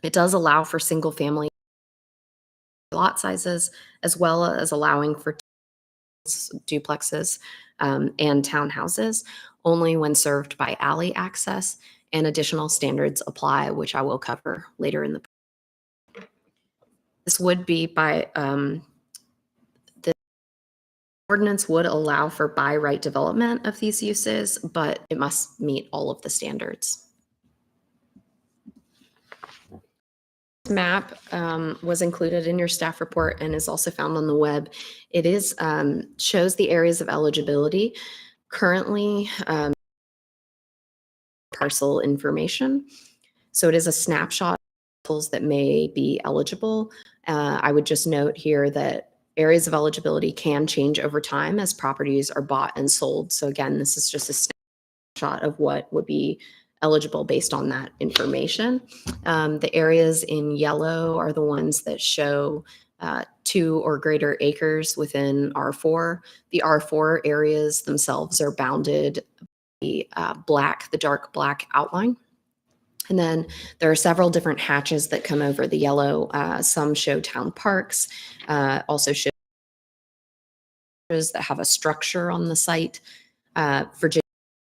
It does allow for single family lot sizes, as well as allowing for duplexes and townhouses only when served by alley access, and additional standards apply, which I will cover later in the. This would be by the ordinance would allow for by right development of these uses, but it must meet all of the standards. Map was included in your staff report and is also found on the web. It is shows the areas of eligibility. Currently, parcel information. So it is a snapshot of parcels that may be eligible. I would just note here that areas of eligibility can change over time as properties are bought and sold. So again, this is just a snapshot of what would be eligible based on that information. The areas in yellow are the ones that show 2 or greater acres within R4. The R4 areas themselves are bounded by the dark black outline. And then there are several different hatches that come over the yellow. Some show town parks, also show that have a structure on the site, Virginia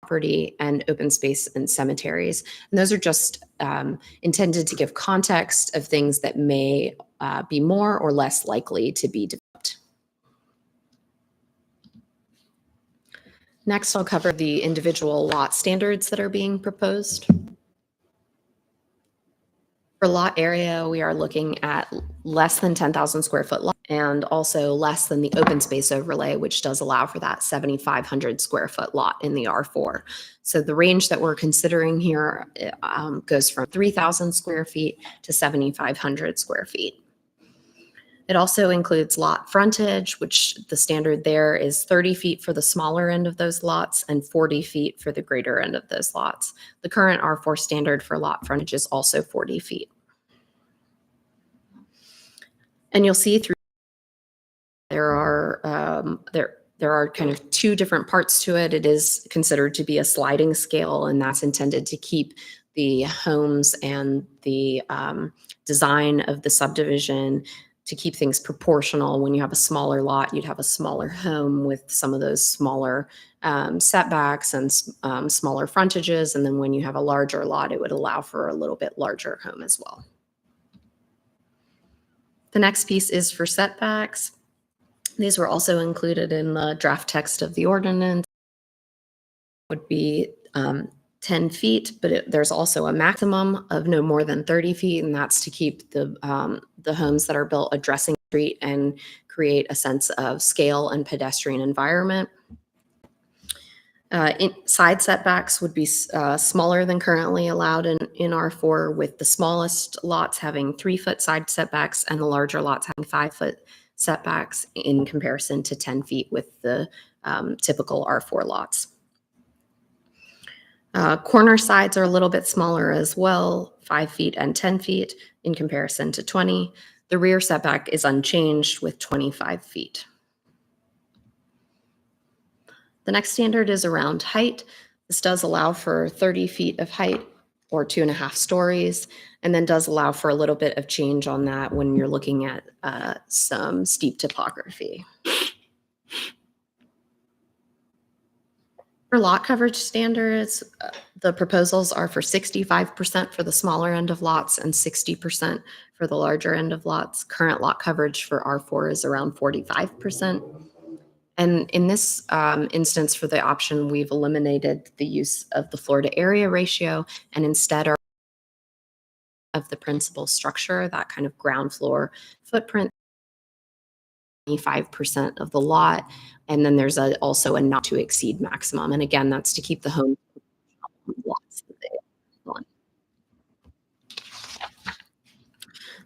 property, and open space and cemeteries. And those are just intended to give context of things that may be more or less likely to be developed. Next, I'll cover the individual lot standards that are being proposed. For lot area, we are looking at less than 10,000 square foot lot, and also less than the open space overlay, which does allow for that 7,500 square foot lot in the R4. So the range that we're considering here goes from 3,000 square feet to 7,500 square feet. It also includes lot frontage, which the standard there is 30 feet for the smaller end of those lots and 40 feet for the greater end of those lots. The current R4 standard for lot frontage is also 40 feet. And you'll see through there are kind of 2 different parts to it. It is considered to be a sliding scale, and that's intended to keep the homes and the design of the subdivision to keep things proportional. When you have a smaller lot, you'd have a smaller home with some of those smaller setbacks and smaller frontages. And then when you have a larger lot, it would allow for a little bit larger home as well. The next piece is for setbacks. These were also included in the draft text of the ordinance. It would be 10 feet, but there's also a maximum of no more than 30 feet, and that's to keep the homes that are built addressing the street and create a sense of scale and pedestrian environment. Side setbacks would be smaller than currently allowed in R4, with the smallest lots having 3-foot side setbacks and the larger lots having 5-foot setbacks in comparison to 10 feet with the typical R4 lots. Corner sides are a little bit smaller as well, 5 feet and 10 feet in comparison to 20. The rear setback is unchanged with 25 feet. The next standard is around height. This does allow for 30 feet of height or 2.5 stories, and then does allow for a little bit of change on that when you're looking at some steep topography. For lot coverage standards, the proposals are for 65% for the smaller end of lots and 60% for the larger end of lots. Current lot coverage for R4 is around 45%. And in this instance, for the option, we've eliminated the use of the floor to area ratio, and instead are of the principal structure, that kind of ground floor footprint, 25% of the lot. And then there's also a not to exceed maximum. And again, that's to keep the home lots that they want.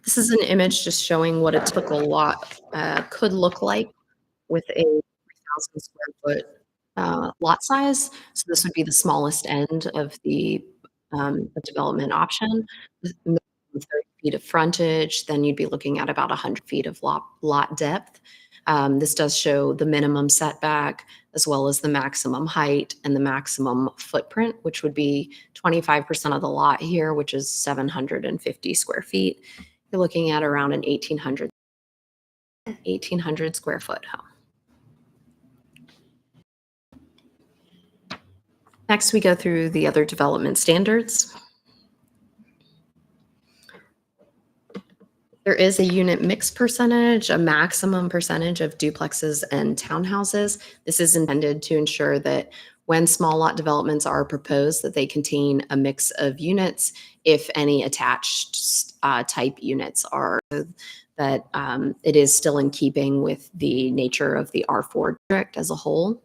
This is an image just showing what a typical lot could look like with a 3,000 square foot lot size. So this would be the smallest end of the development option. With 30 feet of frontage, then you'd be looking at about 100 feet of lot depth. This does show the minimum setback as well as the maximum height and the maximum footprint, which would be 25% of the lot here, which is 750 square feet. You're looking at around an 1,800 square foot home. Next, we go through the other development standards. There is a unit mix percentage, a maximum percentage of duplexes and townhouses. This is intended to ensure that when small lot developments are proposed, that they contain a mix of units, if any attached type units are, that it is still in keeping with the nature of the R4 district as a whole.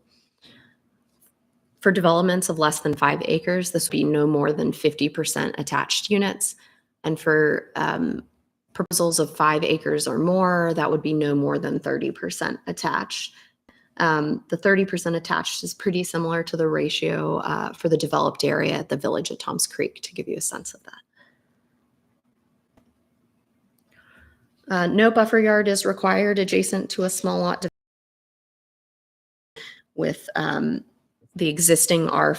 For developments of less than 5 acres, this would be no more than 50% attached units. And for proposals of 5 acres or more, that would be no more than 30% attached. The 30% attached is pretty similar to the ratio for the developed area at the village of Toms Creek, to give you a sense of that. No buffer yard is required adjacent to a small lot with the existing R4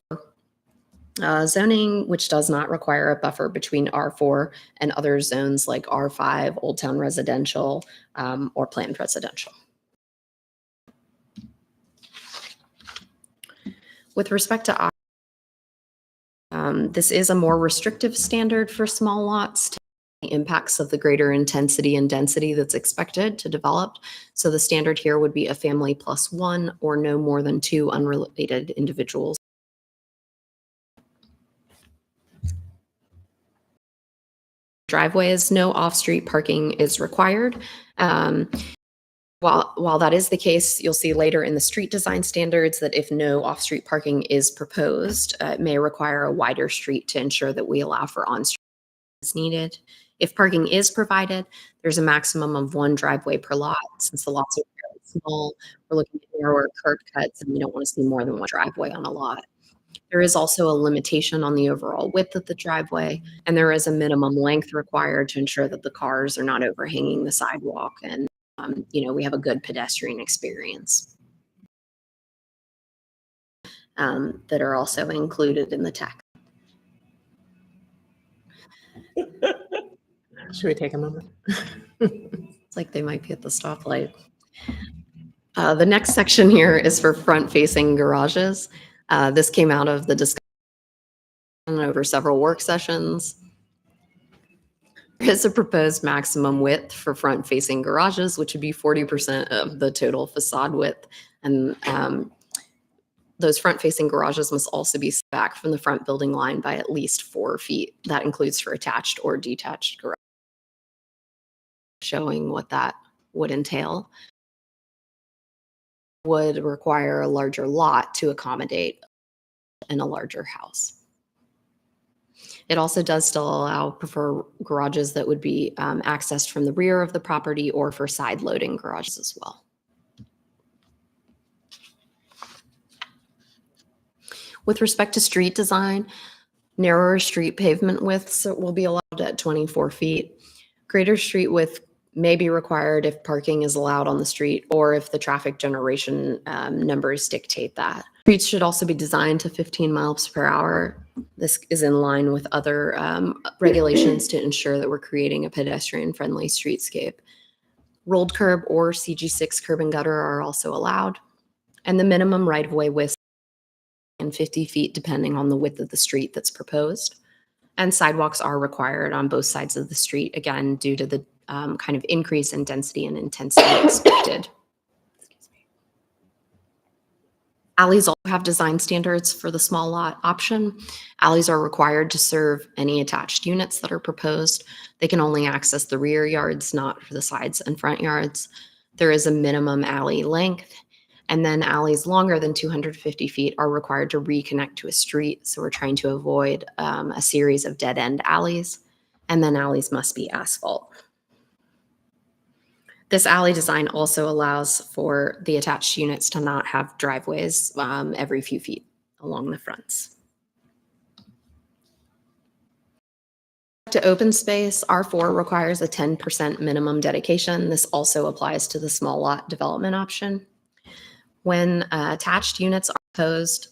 zoning, which does not require a buffer between R4 and other zones like R5, Old Town Residential, or Planned Residential. With respect to this is a more restrictive standard for small lots to the impacts of the greater intensity and density that's expected to develop. So the standard here would be a family plus 1 or no more than 2 unrelated individuals. Driveways, no off-street parking is required. While that is the case, you'll see later in the street design standards that if no off-street parking is proposed, it may require a wider street to ensure that we allow for on-street as needed. If parking is provided, there's a maximum of 1 driveway per lot. Since the lots are fairly small, we're looking at narrower curb cuts, and we don't want to see more than 1 driveway on a lot. There is also a limitation on the overall width of the driveway, and there is a minimum length required to ensure that the cars are not overhanging the sidewalk and we have a good pedestrian experience that are also included in the text. Should we take a moment? It's like they might be at the stoplight. The next section here is for front-facing garages. This came out of the discussion over several work sessions. There is a proposed maximum width for front-facing garages, which would be 40% of the total facade width. And those front-facing garages must also be set back from the front building line by at least 4 feet. That includes for attached or detached garages. Showing what that would entail. Would require a larger lot to accommodate in a larger house. It also does still allow prefer garages that would be accessed from the rear of the property or for side loading garages as well. With respect to street design, narrower street pavement widths will be allowed at 24 feet. Greater street width may be required if parking is allowed on the street or if the traffic generation numbers dictate that. Streets should also be designed to 15 miles per hour. This is in line with other regulations to ensure that we're creating a pedestrian-friendly streetscape. Rolled curb or CG6 curb and gutter are also allowed. And the minimum right-of-way width and 50 feet depending on the width of the street that's proposed. And sidewalks are required on both sides of the street, again, due to the kind of increase in density and intensity expected. Alleys also have design standards for the small lot option. Alleys are required to serve any attached units that are proposed. They can only access the rear yards, not for the sides and front yards. There is a minimum alley length, and then alleys longer than 250 feet are required to reconnect to a street. So we're trying to avoid a series of dead-end alleys, and then alleys must be asphalt. This alley design also allows for the attached units to not have driveways every few feet along the fronts. To open space, R4 requires a 10% minimum dedication. This also applies to the small lot development option. When attached units are proposed,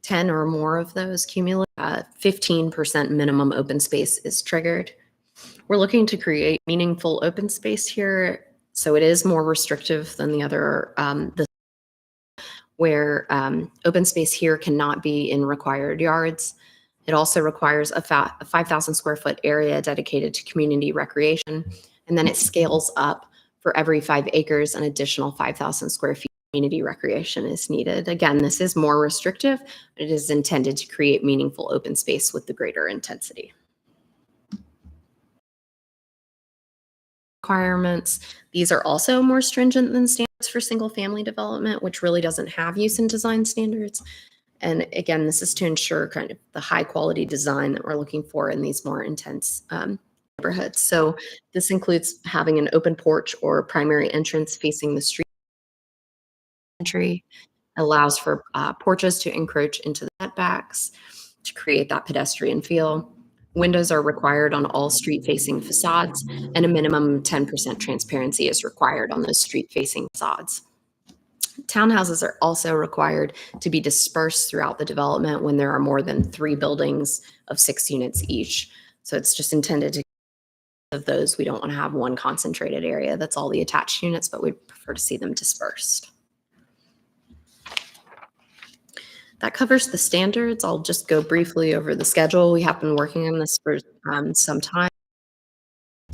10 or more of those cumulative, 15% minimum open space is triggered. We're looking to create meaningful open space here, so it is more restrictive than the other, where open space here cannot be in required yards. It also requires a 5,000 square foot area dedicated to community recreation, and then it scales up for every 5 acres, an additional 5,000 square feet community recreation is needed. Again, this is more restrictive. It is intended to create meaningful open space with the greater intensity. Requirements. These are also more stringent than standards for single family development, which really doesn't have use in design standards. And again, this is to ensure kind of the high quality design that we're looking for in these more intense neighborhoods. So this includes having an open porch or primary entrance facing the street. Entry allows for porches to encroach into the setbacks to create that pedestrian feel. Windows are required on all street-facing facades, and a minimum 10% transparency is required on those street-facing facades. Townhouses are also required to be dispersed throughout the development when there are more than 3 buildings of 6 units each. So it's just intended to, of those, we don't want to have one concentrated area that's all the attached units, but we prefer to see them dispersed. That covers the standards. I'll just go briefly over the schedule. We have been working on this for some time.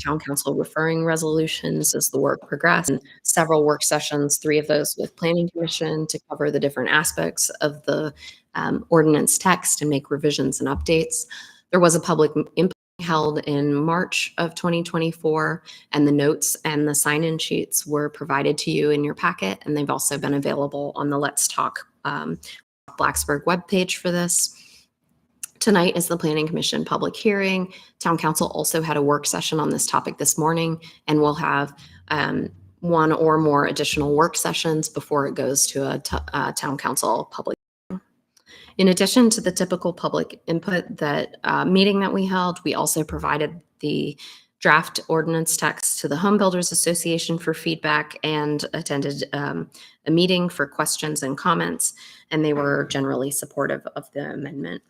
Town council referring resolutions as the work progressed, and several work sessions, 3 of those with planning commission to cover the different aspects of the ordinance text and make revisions and updates. There was a public input held in March of 2024, and the notes and the sign-in sheets were provided to you in your packet, and they've also been available on the Let's Talk Blacksburg webpage for this. Tonight is the Planning Commission public hearing. Town Council also had a work session on this topic this morning, and we'll have 1 or more additional work sessions before it goes to a Town Council public hearing. In addition to the typical public input meeting that we held, we also provided the draft ordinance text to the Home Builders Association for feedback and attended a meeting for questions and comments, and they were generally supportive of the amendment.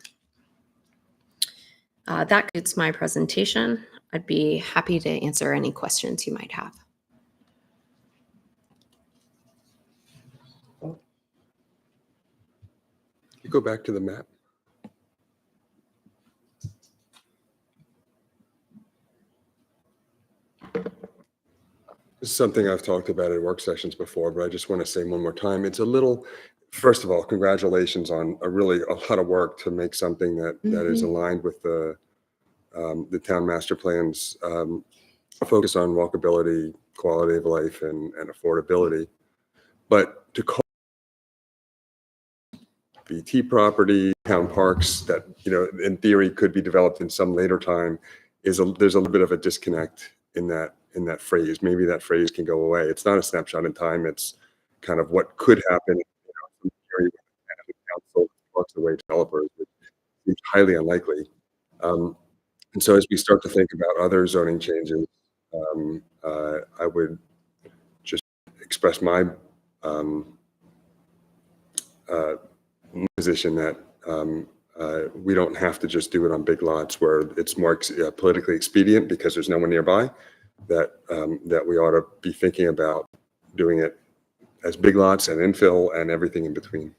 That concludes my presentation. I'd be happy to answer any questions you might have. You go back to the map. This is something I've talked about at work sessions before, but I just want to say one more time. It's a little, first of all, congratulations on a lot of work to make something that is aligned with the town master plan's focus on walkability, quality of life, and affordability. But to call BT property, town parks that, in theory could be developed in some later time, there's a little bit of a disconnect in that phrase. Maybe that phrase can go away. It's not a snapshot in time. It's kind of what could happen. Council walks away developers, which seems highly unlikely. And so as we start to think about other zoning changes, I would just express my position that we don't have to just do it on big lots where it's more politically expedient because there's no one nearby, that we ought to be thinking about doing it as big lots and infill and everything in between.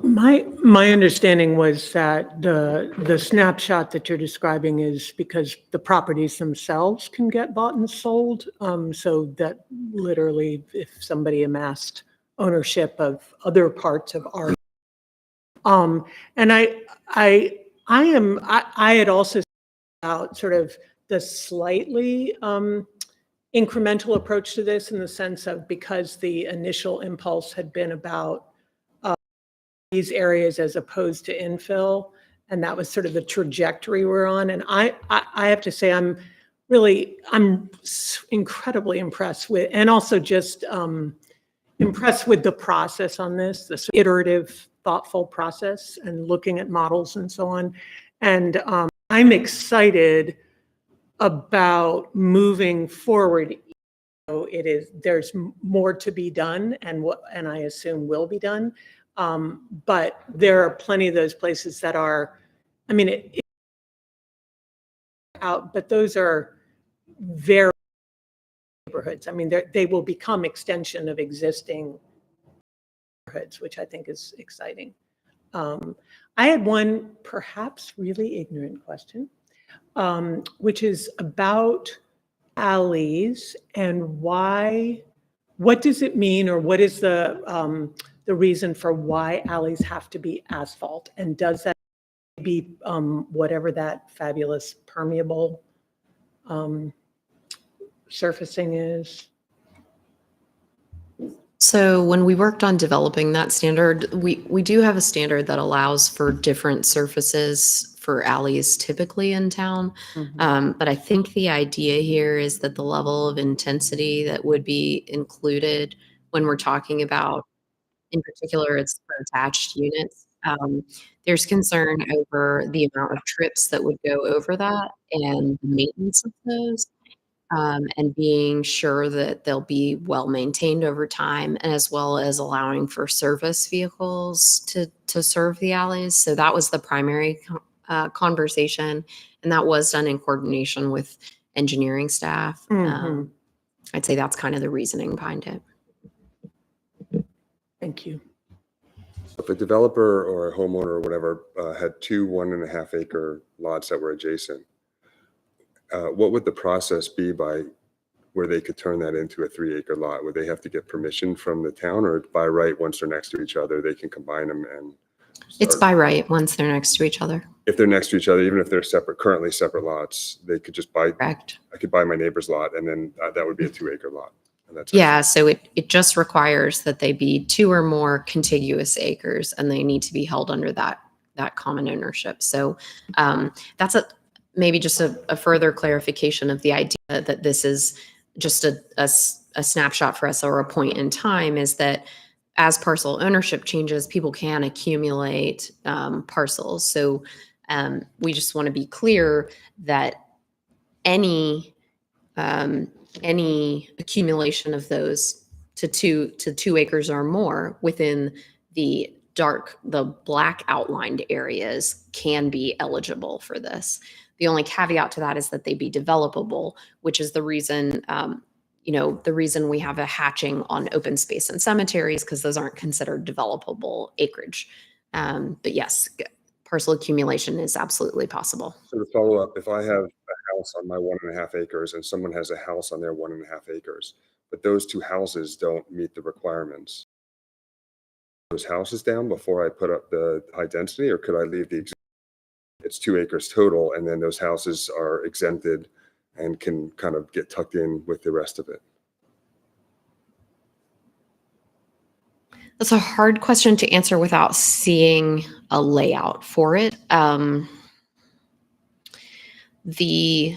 My understanding was that the snapshot that you're describing is because the properties themselves can get bought and sold. So that literally, if somebody amassed ownership of other parts of our, and I had also about sort of the slightly incremental approach to this in the sense of because the initial impulse had been about these areas as opposed to infill, and that was sort of the trajectory we're on. And I have to say I'm incredibly impressed with, and also just impressed with the process on this, the iterative, thoughtful process, and looking at models and so on. And I'm excited about moving forward. So there's more to be done, and I assume will be done. But there are plenty of those places that are, I mean, out, but those are very neighborhoods. I mean, they will become extension of existing neighborhoods, which I think is exciting. I had one perhaps really ignorant question, which is about alleys and what does it mean, or what is the reason for why alleys have to be asphalt? And does that be whatever that fabulous permeable surfacing is? So when we worked on developing that standard, we do have a standard that allows for different surfaces for alleys typically in town. But I think the idea here is that the level of intensity that would be included when we're talking about, in particular, it's for attached units. There's concern over the amount of trips that would go over that and the maintenance of those. And being sure that they'll be well maintained over time, and as well as allowing for service vehicles to serve the alleys. So that was the primary conversation, and that was done in coordination with engineering staff. I'd say that's kind of the reasoning behind it. Thank you. If a developer or a homeowner or whatever had two 1.5 acre lots that were adjacent, what would the process be by where they could turn that into a 3 acre lot? Would they have to get permission from the town, or by right, once they're next to each other, they can combine them and It's by right once they're next to each other. If they're next to each other, even if they're currently separate lots, they could just buy, Correct. I could buy my neighbor's lot, and then that would be a 2 acre lot. And that's Yeah, so it just requires that they be 2 or more contiguous acres, and they need to be held under that common ownership. So that's maybe just a further clarification of the idea that this is just a snapshot for us, or a point in time, is that as parcel ownership changes, people can accumulate parcels. So we just want to be clear that any accumulation of those to 2 acres or more within the black outlined areas can be eligible for this. The only caveat to that is that they be developable, which is the reason, the reason we have a hatching on open space and cemeteries, because those aren't considered developable acreage. But yes, parcel accumulation is absolutely possible. So to follow up, if I have a house on my 1.5 acres and someone has a house on their 1.5 acres, but those 2 houses don't meet the requirements, those houses down before I put up the high density, or could I leave it's 2 acres total, and then those houses are exempted and can kind of get tucked in with the rest of it? That's a hard question to answer without seeing a layout for it. The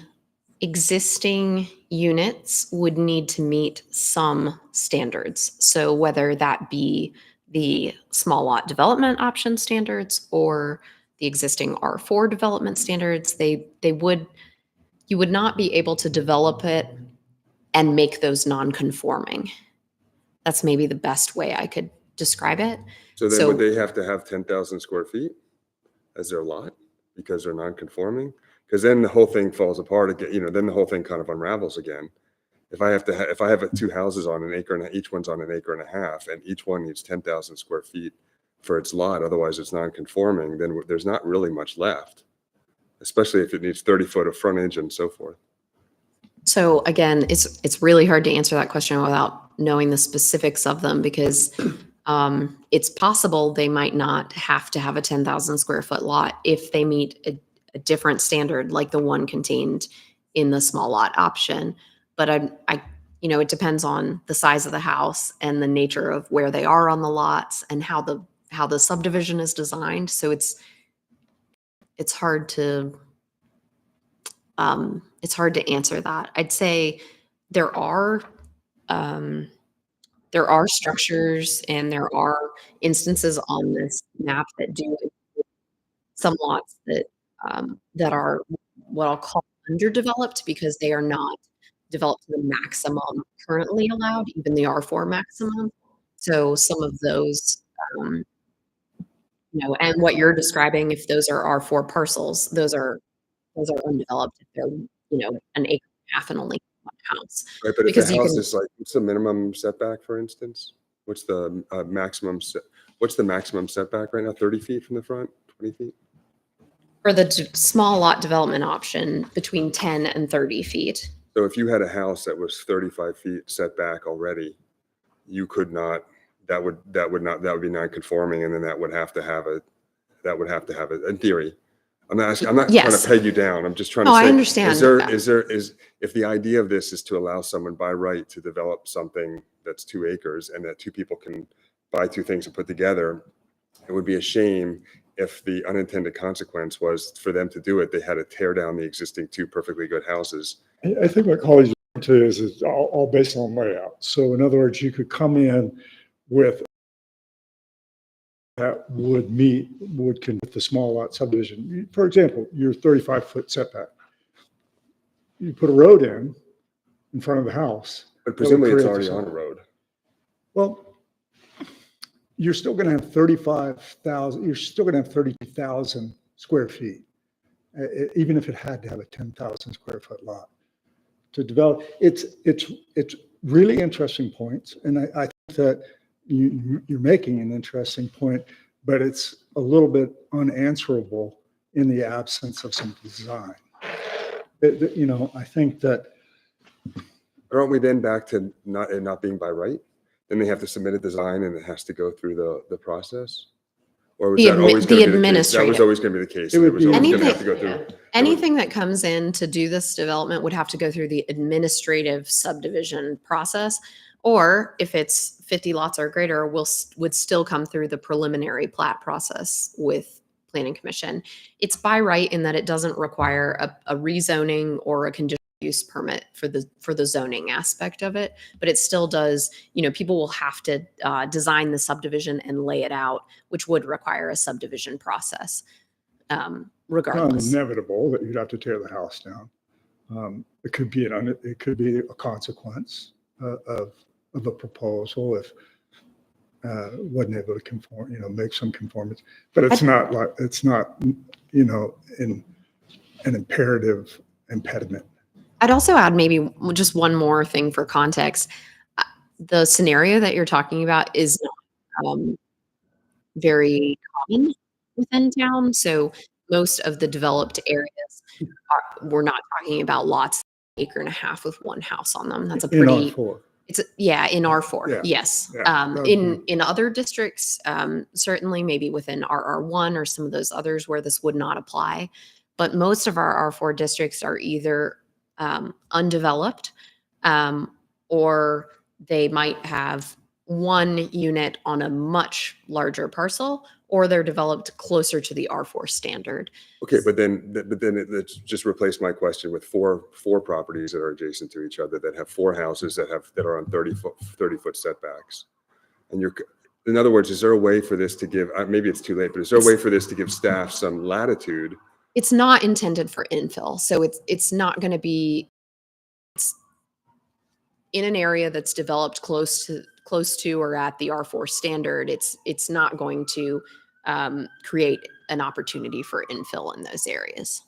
existing units would need to meet some standards. So whether that be the small lot development option standards or the existing R4 development standards, you would not be able to develop it and make those non-conforming. That's maybe the best way I could describe it. So then would they have to have 10,000 square feet as their lot because they're non-conforming? Because then the whole thing falls apart again. Then the whole thing kind of unravels again. If I have 2 houses on an acre, and each one's on an acre and a half, and each one needs 10,000 square feet for its lot, otherwise it's non-conforming, then there's not really much left, especially if it needs 30 foot of frontage and so forth. So again, it's really hard to answer that question without knowing the specifics of them, because it's possible they might not have to have a 10,000 square foot lot if they meet a different standard like the one contained in the small lot option. But it depends on the size of the house and the nature of where they are on the lots and how the subdivision is designed. So it's hard to answer that. I'd say there are There are structures and there are instances on this map that do include some lots that are what I'll call underdeveloped because they are not developed to the maximum currently allowed, even the R4 maximum. So some of those, um, and what you're describing, if those are R4 parcels, those are undeveloped if they're, an acre and a half and only one house. Right, but if the Because you house can is like, what's the minimum setback, for instance? What's the what's the maximum setback right now? 30 feet from the front, 20 feet? for the small lot development option between 10 and 30 feet. So if you had a house that was 35 feet setback already, you could not, that would be non-conforming, and then that would have to have a, in theory. I'm not trying to Yes. peg you down. I'm just trying No, to say, I understand. if the idea of this is to allow someone by right to develop something that's 2 acres and that 2 people can buy 2 things and put together, it would be a shame if the unintended consequence was for them to do it, they had to tear down the existing 2 perfectly good houses. I think what colleagues are to is all based on layout. So in other words, you could come in with that would convert the small lot subdivision. For example, your 35-foot setback. You put a road in front of the house. But presumably it's create already the on a road. Well, you're still going to have 35,000, you're still going to have 32,000 square feet, even if it had to have a 10,000 square foot lot to develop. It's really interesting points. And I think that you're making an interesting point, but it's a little bit unanswerable in the absence of some design. I think that. Aren't we then back to it not being by right? Then they have to submit a design and it has to go through the process? Or was that always going to be the case? That was always going to be the case. It was always going to have to go through. Anything that comes in to do this development would have to go through the administrative subdivision process. Or if it's 50 lots or greater, would still come through the preliminary plat process with Planning Commission. It's by right in that it doesn't require a rezoning or a conditional use permit for the zoning aspect of it, but it still does, people will have to design the subdivision and lay it out, which would require a subdivision process. Regardless. It's not inevitable that you'd have to tear the house down. It could be a consequence of a proposal if wasn't able to conform, make some conformance. But it's not an imperative impediment. I'd also add maybe just one more thing for context. The scenario that you're talking about is not very common within town. So most of the developed areas, we're not talking about lots acre and a half with one house on them. That's a pretty. In R4. In R4. Yeah. Yes. Yeah. In other districts, certainly maybe within RR1 or some of those others where this would not apply. But most of our R4 districts are either undeveloped, or they might have one unit on a much larger parcel, or they're developed closer to the R4 standard. Okay, but then let's just replace my question with four properties that are adjacent to each other that have 4 houses that are on 30-foot setbacks. And in other words, is there a way for this to give? Maybe it's too late, but is there a way for this to give staff some latitude? It's not intended for infill, so it's not going to be. It's in an area that's developed close to or at the R4 standard. It's not going to create an opportunity for infill in those areas.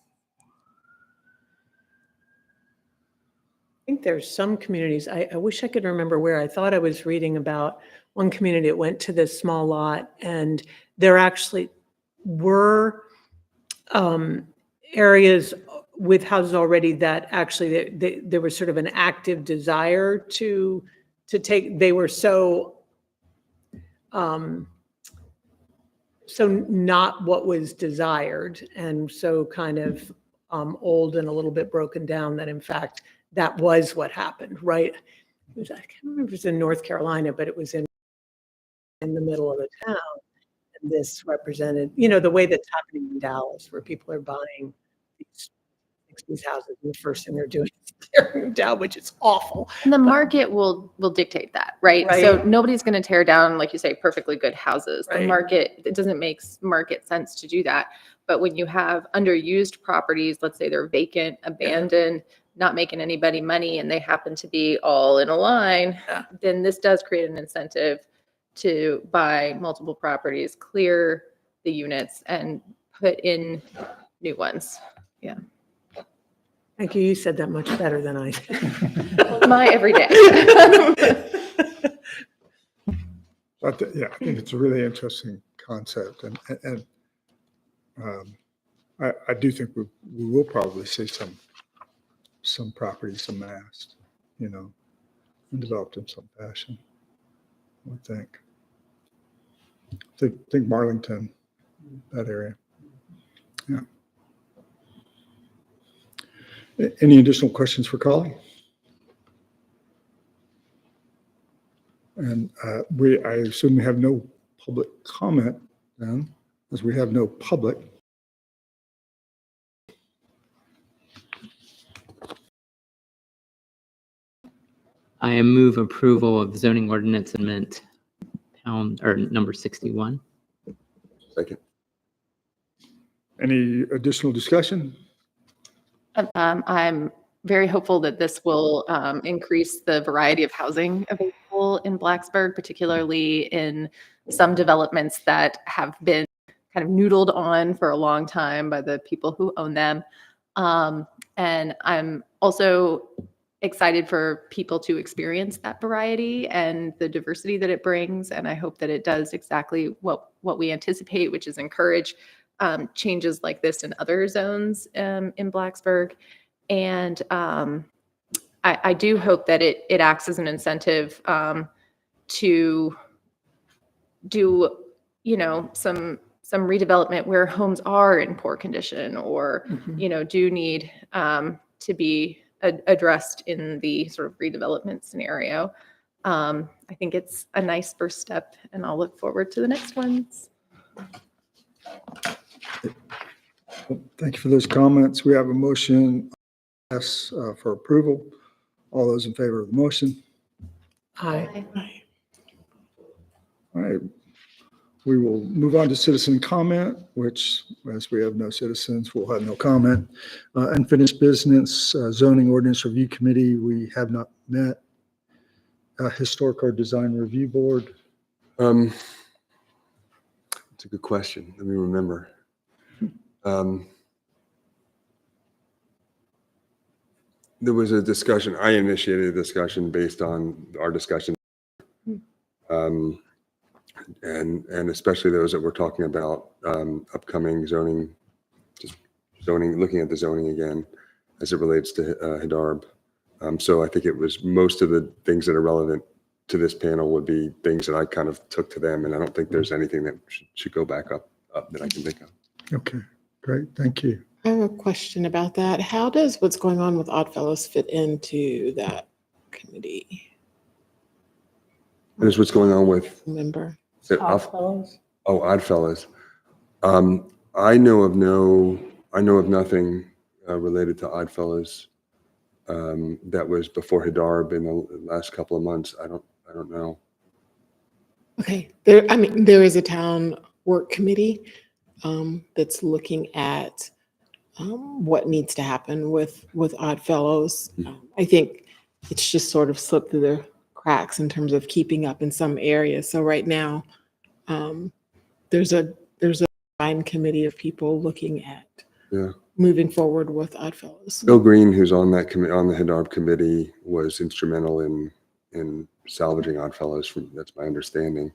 I think there's some communities, I wish I could remember where. I thought I was reading about one community that went to this small lot, and there actually were areas with houses already that actually there was sort of an active desire to take. They were so not what was desired, and so kind of old and a little bit broken down, that in fact that was what happened, right? I can't remember if it was in North Carolina, but it was in the middle of the town. And this represented, the way that's happening in Dallas, where people are buying these fix these houses, and the first thing they're doing is tearing them down, which is awful. And the market will dictate that, right? So Right. nobody's going to tear down, like you say, perfectly good houses. The Right. market, it doesn't make market sense to do that. But when you have underused properties, let's say they're vacant, abandoned, not making anybody money, and they happen to be all in a line, Yeah. then this does create an incentive to buy multiple properties, clear the units, and put in new ones. Thank you. You said that much better than I did. It's my everyday. Yeah, I think it's a really interesting concept, and I do think we will probably see some properties amassed, and developed in some fashion. I think. Think Marlington, that area. Yeah. Any additional questions for Collie? And I assume we have no public comment then, as we have no public. I move approval of zoning ordinance amendment number 61. Second. Any additional discussion? I'm very hopeful that this will increase the variety of housing available in Blacksburg, particularly in some developments that have been kind of noodled on for a long time by the people who own them. And I'm also excited for people to experience that variety and the diversity that it brings. And I hope that it does exactly what we anticipate, which is encourage changes like this in other zones in Blacksburg. And I do hope that it acts as an incentive to do, some redevelopment where homes are in poor condition or, do need to be addressed in the sort of redevelopment scenario. I think it's a nice first step, and I'll look forward to the next ones. Thank you for those comments. We have a motion for approval. All those in favor of the motion? Aye. All right. We will move on to citizen comment, which, as we have no citizens, we'll have no comment. Unfinished business, zoning ordinance review committee, we have not met. Historic or design review board. It's a good question. Let me remember. There was a discussion. I initiated a discussion based on our discussion. And especially those that were talking about upcoming zoning, looking at the zoning again as it relates to Hidarb. So I think it was most of the things that are relevant to this panel would be things that I kind of took to them, and I don't think there's anything that should go back up that I can think of. Okay, great, thank you. I have a question about that. How does what's going on with Oddfellows fit into that committee? And is what's going on with Remember? Oddfellows? Oddfellows. I know of nothing related to Oddfellows that was before Hidarb in the last couple of months. I don't know. Okay, there is a town work committee that's looking at what needs to happen with Oddfellows. I think it's just sort of slipped through the cracks in terms of keeping up in some areas. So right now, there's a design committee of people looking at moving forward with Oddfellows. Bill Green, who's on that on the Hidarb committee, was instrumental in salvaging Oddfellows. That's my understanding.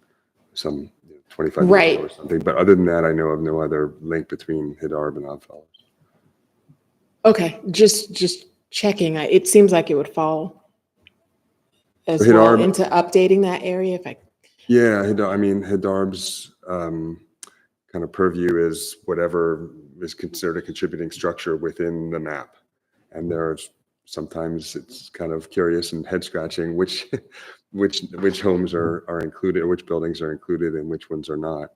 Some 25 years Right. ago or something. But other than that, I know of no other link between Hidarb and Oddfellows. Okay, just checking. It seems like it would fall as So well Hidarb- into updating that area. Yeah, Hidarb's kind of purview is whatever is considered a contributing structure within the map. And there's sometimes it's kind of curious and head scratching which homes are included, or which buildings are included and which ones are not.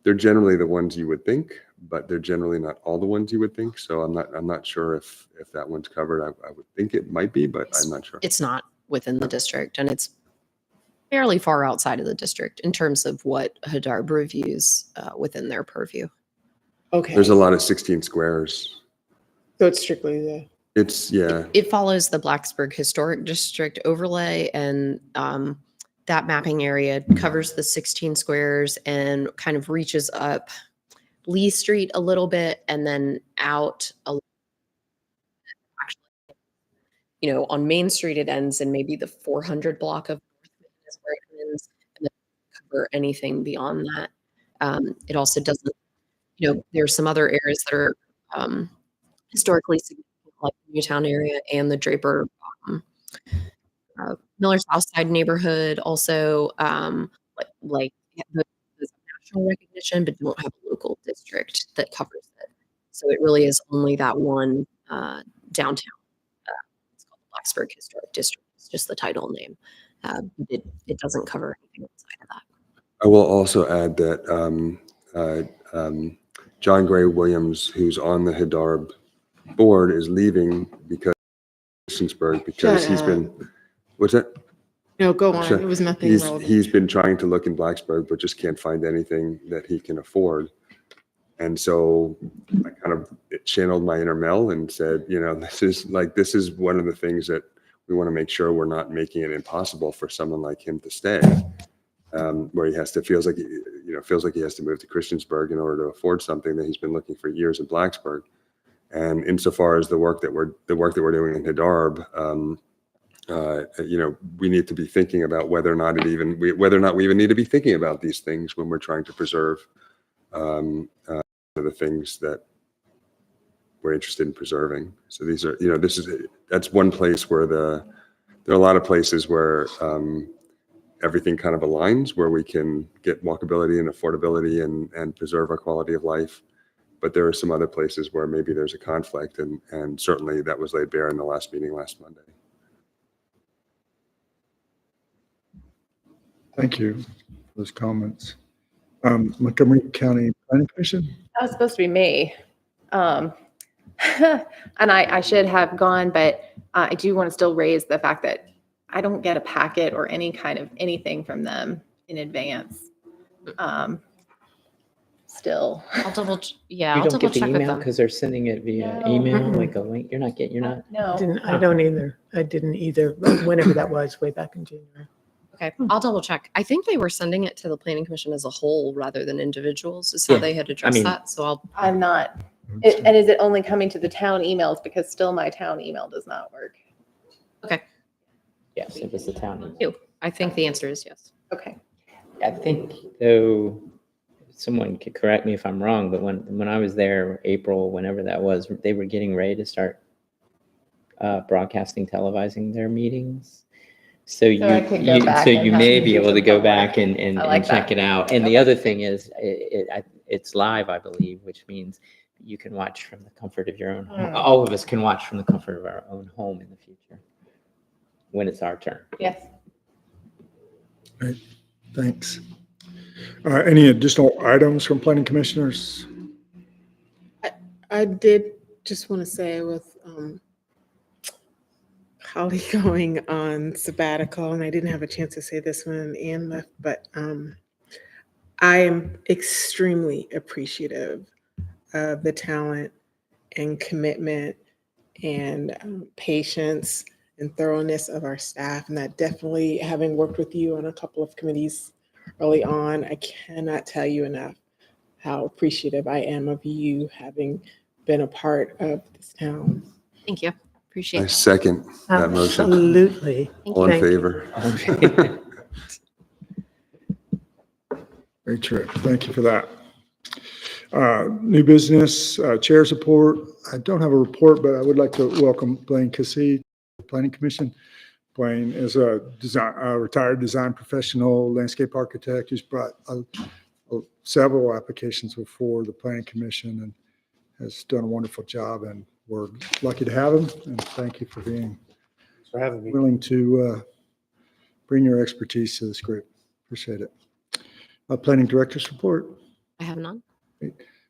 They're generally the ones you would think, but they're generally not all the ones you would think. So I'm not sure if that one's covered. I would think it might be, but I'm not sure. It's not within the district, and it's fairly far outside of the district in terms of what HDARB reviews within their purview. Okay. There's a lot of 16 squares. So it's strictly the, Yeah. It follows the Blacksburg Historic District overlay, and that mapping area covers the 16 squares and kind of reaches up Lee Street a little bit and then out actually, on Main Street it ends in maybe the 400 block of North Main is where it ends, and then cover anything beyond that. It also doesn't, there's some other areas that are historically significant, like the Newtown area and the Draper Miller Southside neighborhood. Also, like the national recognition, but don't have a local district that covers it. So it really is only that one downtown. It's called the Blacksburg Historic District. It's just the title name. It doesn't cover anything outside of that. I will also add that John Gray Williams, who's on the HDARB board, is leaving because Shut he's up. been, what's that? no, go on. Sure. It was nothing He's relevant. been trying to look in Blacksburg, but just can't find anything that he can afford. And so I kind of channeled my inner Mel and said, this is one of the things that we want to make sure we're not making it impossible for someone like him to stay, where he feels like he has to move to Christiansburg in order to afford something that he's been looking for years in Blacksburg. And insofar as the work that we're doing in HDARB, we need to be thinking about whether or not we even need to be thinking about these things when we're trying to preserve the things that we're interested in preserving. So these are, that's one place where there are a lot of places where everything kind of aligns, where we can get walkability and affordability and preserve our quality of life. But there are some other places where maybe there's a conflict, and certainly that was laid bare in the last meeting last Monday. Thank you for those comments. Montgomery County Planning Commission? That was supposed to be me. And I should have gone, but I do want to still raise the fact that I don't get a packet or any kind of anything from them in advance. Still. I'll double check get the with email them. because they're sending it via No. email, Mm-mm. like a link. You're not. No. I don't either. I didn't either, whenever that was, way back in January. Okay, I'll double check. I think they were sending it to the planning commission as a whole rather than individuals, is how Yeah, they had addressed mean- that. So I'm not. And is it only coming to the town emails? Because still my town email does not work. Yes, it was the town. I think the answer is yes. Okay. I think though, someone could correct me if I'm wrong, but when I was there, April, whenever that was, they were getting ready to start broadcasting, televising their meetings. So I could go back and you have may them be do able to the go homework. back and I like check that. it out. And the Okay. other thing is, it's live, I believe, which means you can watch from the comfort of your own home. All of us can watch from the comfort of our own home in the future when it's our turn. Yes. Thanks. Any additional items from planning commissioners? I did just want to say with Holly going on sabbatical, and I didn't have a chance to say this when Ann left, but I am extremely appreciative of the talent and commitment and patience and thoroughness of our staff. And that definitely, having worked with you on a couple of committees early on, I cannot tell you enough how appreciative I am of you having been a part of this town. Thank you. Appreciate I that. second that motion. Absolutely. All in Thank you. favor? Very true. Thank you for that. New business, chair's report. I don't have a report, but I would like to welcome Blaine Cassey, Planning Commission. Blaine is a retired design professional, landscape architect who's brought several applications before the Planning Commission and has done a wonderful job. And we're lucky to have him. And thank you for being willing to bring your expertise to this group. Appreciate it. Planning Director's report. I have none.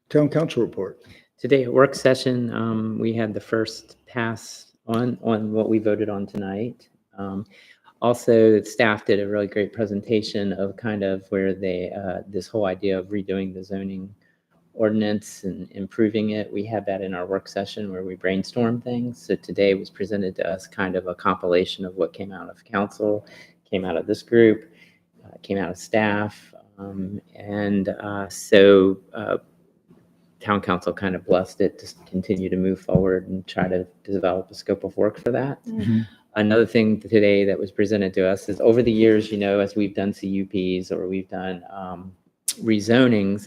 Town council report. Today at work session, we had the first pass on what we voted on tonight. Also, the staff did a really great presentation of kind of where they, this whole idea of redoing the zoning ordinance and improving it. We had that in our work session where we brainstormed things. So today was presented to us kind of a compilation of what came out of council, came out of this group, came out of staff. So town council kind of blessed it to continue to move forward and try to develop a scope of work for that. Another thing today that was presented to us is over the years, you know, as we've done CUPs or we've done rezonings,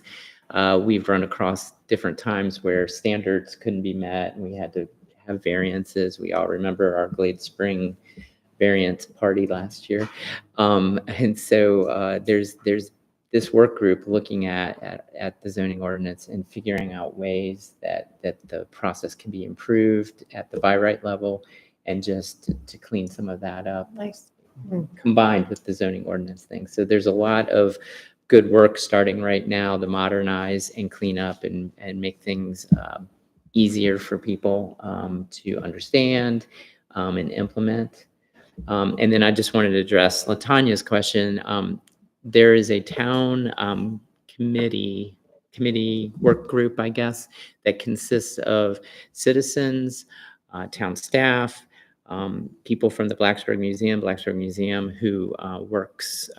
we've run across different times where standards couldn't be met and we had to have variances. We all remember our Glade Spring variance party last year. And so there's this work group looking at the zoning ordinance and figuring out ways that the process can be improved at the by right level and just to clean some of that up. Nice. Combined with the zoning ordinance thing. So there's a lot of good work starting right now to modernize and clean up and make things easier for people to understand and implement. And then I just wanted to address LaTanya's question. There is a town committee work group, I guess, that consists of citizens, town staff, people from the Blacksburg Museum who works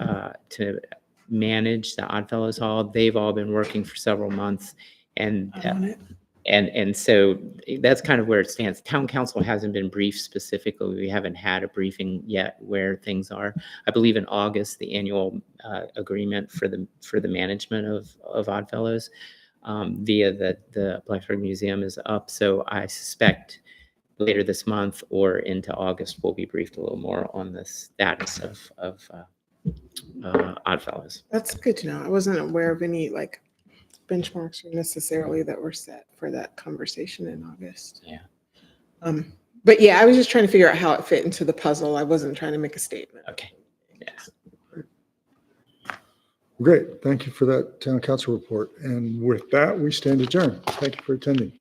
to manage the Oddfellows Hall. They've all been working for several months, and so that's kind of where it stands. Town council hasn't been briefed specifically. We haven't had a briefing yet where things are. I believe in August the annual agreement for the management of Oddfellows via the Blacksburg Museum is up. So I suspect later this month or into August we'll be briefed a little more on the status of Oddfellows. That's good to know. I wasn't aware of any like benchmarks necessarily that were set for that conversation in August. Yeah. But yeah, I was just trying to figure out how it fit into the puzzle. I wasn't trying to make a statement. Okay. Yeah. Great. Thank you for that town council report. And with that, we stand adjourned. Thank you for attending.